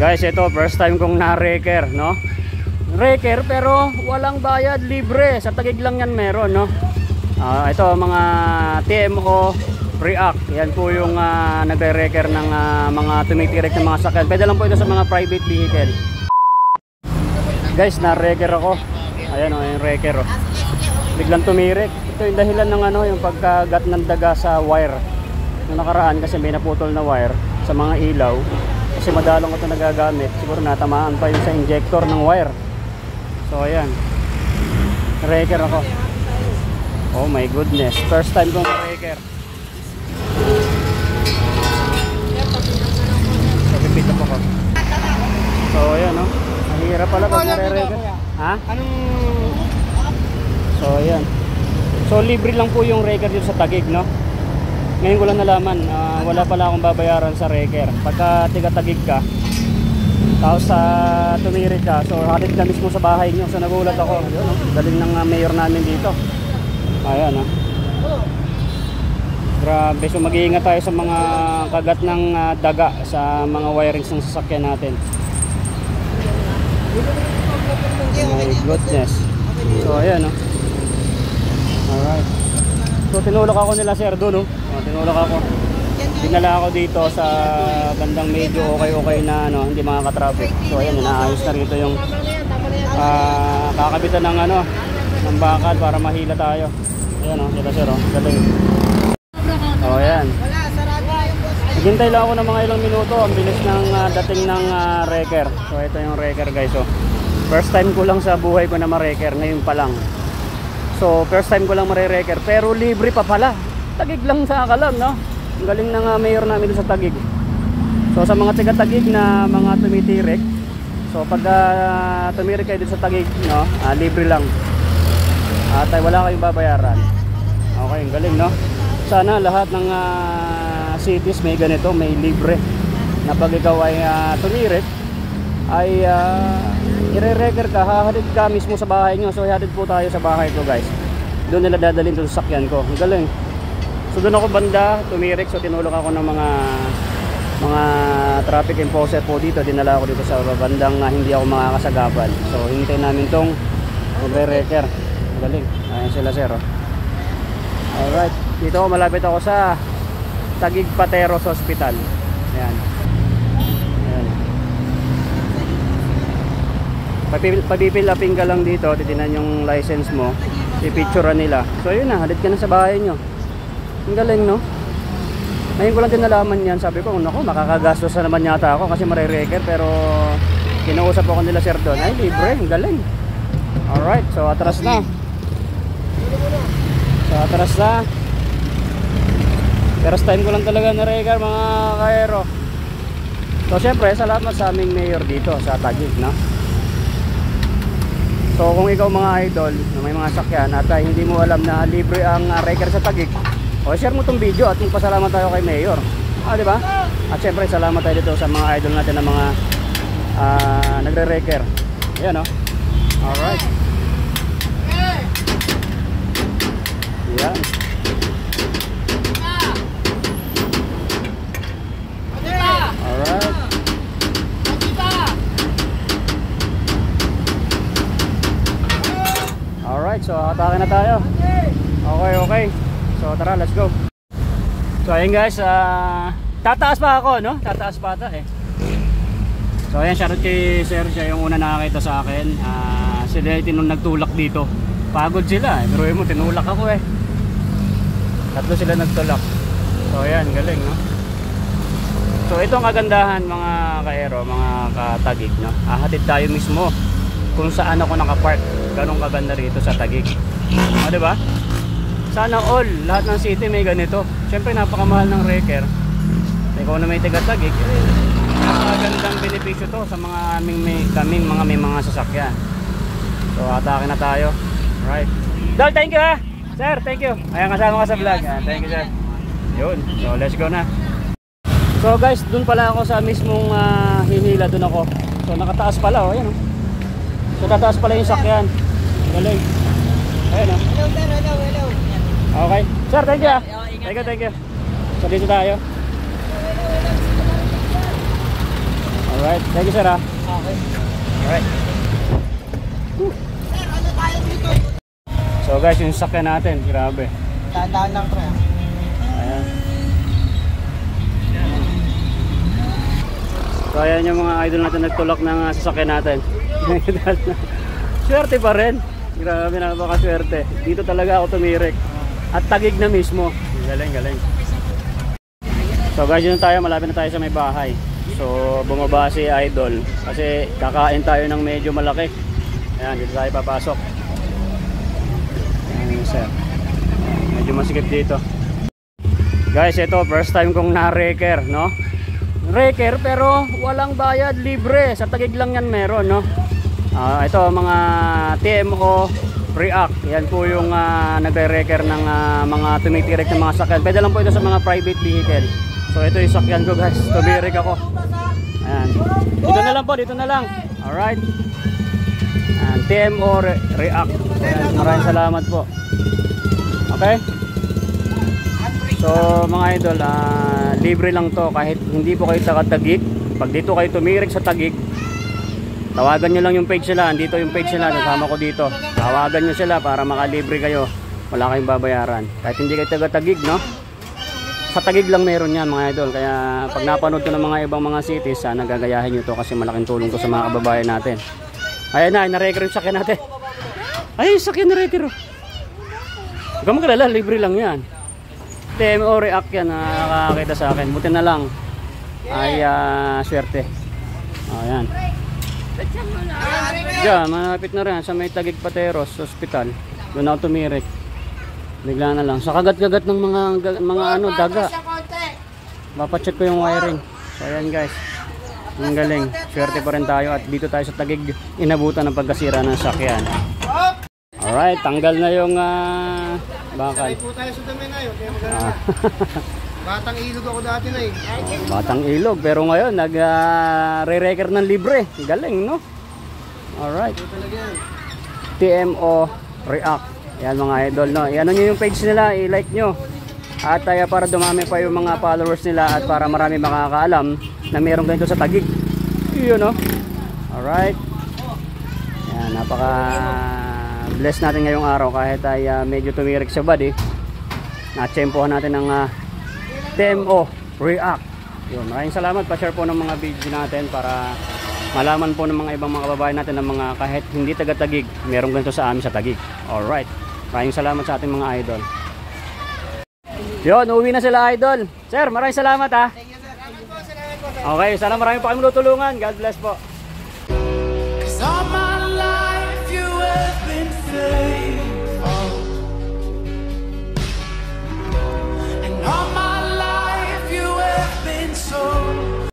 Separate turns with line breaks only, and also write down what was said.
Guys, ito first time kong na-wrecker, no? Wrecker pero walang bayad, libre. Sa Taguig lang yan meron, no? Ito mga TMO React. Yan po yung nagre-wrecker ng mga tumitirik ng mga sakyan. Pwede lang po ito sa mga private vehicle. Guys, na-wrecker ako. Ayan o, yung wrecker o. Biglang tumirik. Ito yung dahilan ng yung pagkagat ng daga sa wire. Yung nakaraan kasi may naputol na wire sa mga ilaw. Kasi madalang ko ito nagagamit. Siguro natamaan pa yung sa injector ng wire. So ayan, wrecker ako. Oh my goodness, first time kong wrecker. So pipit up ako. So ayan o, mahirap pala pag nare-wrecker. Ha? So ayan. So libre lang po yung wrecker dito sa Taguig, no? Ngayon ko lang nalaman, wala pala akong babayaran sa wrecker. Pagka tiga-Taguig ka, tapos tumirik ka, so hatid na mismo sa bahay nyo. So nagulat ako, yun, daling ng mayor namin dito. Ayan o. Grabe, so mag-iingat tayo sa mga kagat ng daga sa mga wirings ng sasakyan natin. Oh my goodness. So ayan o. Alright. So tinulak ako nila sir doon, no? Tinulak ako. Dinala ako dito sa bandang medyo okay na hindi makaka-traffic. So ayan, inaayos na rito yung kakabitan ng ng bakal para mahila tayo. Ayan o, dito sir o, galing. O ayan. Naghintay lang ako ng mga ilang minuto. Ang bilis ng dating ng wrecker. So ito yung wrecker guys o. First time ko lang sa buhay ko na ma-wrecker, ngayon pa lang. So first time ko lang mare-wrecker, pero libre pa pala. Taguig lang sa akalam, no? Ang galing ng mayor namin sa Taguig. So sa mga taga-Taguig na mga tumitirik, so pag tumirik kayo dito sa Taguig, no? Libre lang. At wala kayong babayaran. Okay, ang galing, no? Sana lahat ng cities may ganito, may libre. Na pag ikaw ay tumirik, ay ire-wrecker ka, hahatid ka mismo sa bahay nyo. So ihatid po tayo sa bahay ko guys. Doon nila dadalhin sa sasakyan ko. Ang galing. So doon ako banda, tumirik. So tinulak ako ng mga traffic enforcer po dito. Dinala ako dito sa bandang hindi ako makakasagapan. So hinintay namin tong magre-wrecker. Ang galing. Ayan sila sir. Alright. Dito ako, malapit ako sa Taguig Pateros Hospital. Ayan. Pabipilapin ka lang dito, titinan yung license mo, ipicturean nila. So yun na, halid ka na sa bahay nyo. Ang galing, no? Ngayon ko lang din nalaman yan. Sabi ko, naku, makakagastos na naman yata ako kasi mare-wrecker. Pero kinausap ako nila sir doon, ay libre, ang galing. Alright, so atras na. First time ko lang talaga na-wrecker mga kaero. So syempre, salamat sa aming mayor dito sa Taguig, no? So kung ikaw mga idol na may mga sakyan at hindi mo alam na libre ang wrecker sa Taguig, share mo tong video at magpasalamat tayo kay Mayor. Di ba? At syempre salamat tayo dito sa mga idol natin na mga nagre-wrecker. Ayan o. Alright. Ayan. Alright. Alright, so atake na tayo. Okay. So tara, let's go. So ayun guys, tataas pa ako, no? Tataas pa ata eh. So ayan, shoutout kay Sir, siya yung una nakakita sa akin. Sila yung nagtulak dito. Pagod sila eh, pero mo tinulak ako eh. Tatlo sila nagtulak. So ayan, galing, no? So ito ang kagandahan mga kaero, mga ka-Taguig, no? Hatid tayo mismo kung saan ako nakapark. Ganong kaganda rito sa Taguig. Diba? Sana all, lahat ng city may ganito. Siyempre napakamahal ng wrecker. Ikaw na may taga-Taguig, napakagandang benepisyo to sa mga kaming mga sasakyan. So atake na tayo. Right. Dol, thank you ha. Sir, thank you. Ayan, kasama ka sa vlog. Thank you sir. Yun. So let's go na. So guys, dun pala ako sa mismong hinila, dun ako. So nakataas pala, ayan o. So tataas pala yung sakyan. Galing. Ayan o. Hello. Okay. Sir, thank you. Thank you. So dito tayo. Alright, thank you sir ha.
Okay.
Alright. So guys, yung sakyan natin, grabe.
Tandaan lang pre.
Ayan. So ayan yung mga idol natin nagtulak ng sasakyan natin. Swerte pa rin. Grabe, napakaswerte. Dito talaga ako tumirik. At tagig na mismo. Galing, galing. So guys, yun tayo, malapit na tayo sa may bahay. So bumaba si idol kasi kakain tayo ng medyo malaki. Ayan, dito tayo papasok. Ayan sir, medyo masikip dito. Guys, ito first time kong na-wrecker, no? Wrecker pero walang bayad, libre. Sa Taguig lang yan meron, no? Ito mga TMO React. Yan po yung nagre-wrecker ng mga tumitirik ng mga sakyan. Pwede lang po ito sa mga private vehicle. So ito yung sakyan ko guys, tumirik ako. Ayan. Dito na lang po, dito na lang. Alright. Ayan, TMO React. Ayan, maraming salamat po. Okay. So mga idol, libre lang to kahit hindi po kayo taga-Taguig. Pag dito kayo tumirik sa Taguig, tawagan nyo lang yung page nila. Andito yung page nila, nasama ko dito. Tawagan nyo sila para makalibre kayo. Wala kayong babayaran. Kahit hindi kayo taga-Taguig, no? Sa Taguig lang meron yan mga idol. Kaya pag napanood ko ng mga ibang mga cities, sana gagayahin nyo to kasi malaking tulong to sa mga kababayan natin. Ayan na, na-wrecker yung sakyan natin. Ay, sakyan na-wrecker. Huwag ka magalala, libre lang yan. TMO React yan, nakakakita sa akin. Buti na lang ay swerte. Ayan. Diyan, malapit na rin sa may Taguig Pateros Hospital. Doon ako tumirik. Bigla na lang. Sa kagat-kagat ng mga ano, daga. Mapacheck ko yung wiring. So ayan guys. Ang galing. Swerte pa rin tayo at dito tayo sa Taguig inabutan ng pagkasira ng sakyan. Alright, tanggal na yung bakal.
Sakay po tayo sa dami na yun. Batang ilog ako dati na eh.
Batang ilog, pero ngayon nag-re-record ng libre. Galing, no? Alright. TMO React. Yan mga idol, no? Yan nyo yung page nila, i-like nyo. At para dumami pa yung mga followers nila at para marami makakaalam na meron ganito sa Taguig. Yun, no? Alright. Yan, napaka bless natin ngayong araw kahit ay medyo tumirik sa body. Na-tsempohan natin ng TMO React. Yun, maraming salamat. Pa-share po ng mga video natin para malaman po ng mga ibang mga kababayan natin ng mga kahit hindi taga-Taguig, meron ganito sa amin sa Taguig. Alright. Maraming salamat sa ating mga idol. Yun, uwi na sila idol. Sir, maraming salamat ha. Okay, sana marami pa kayong tutulungan. God bless po.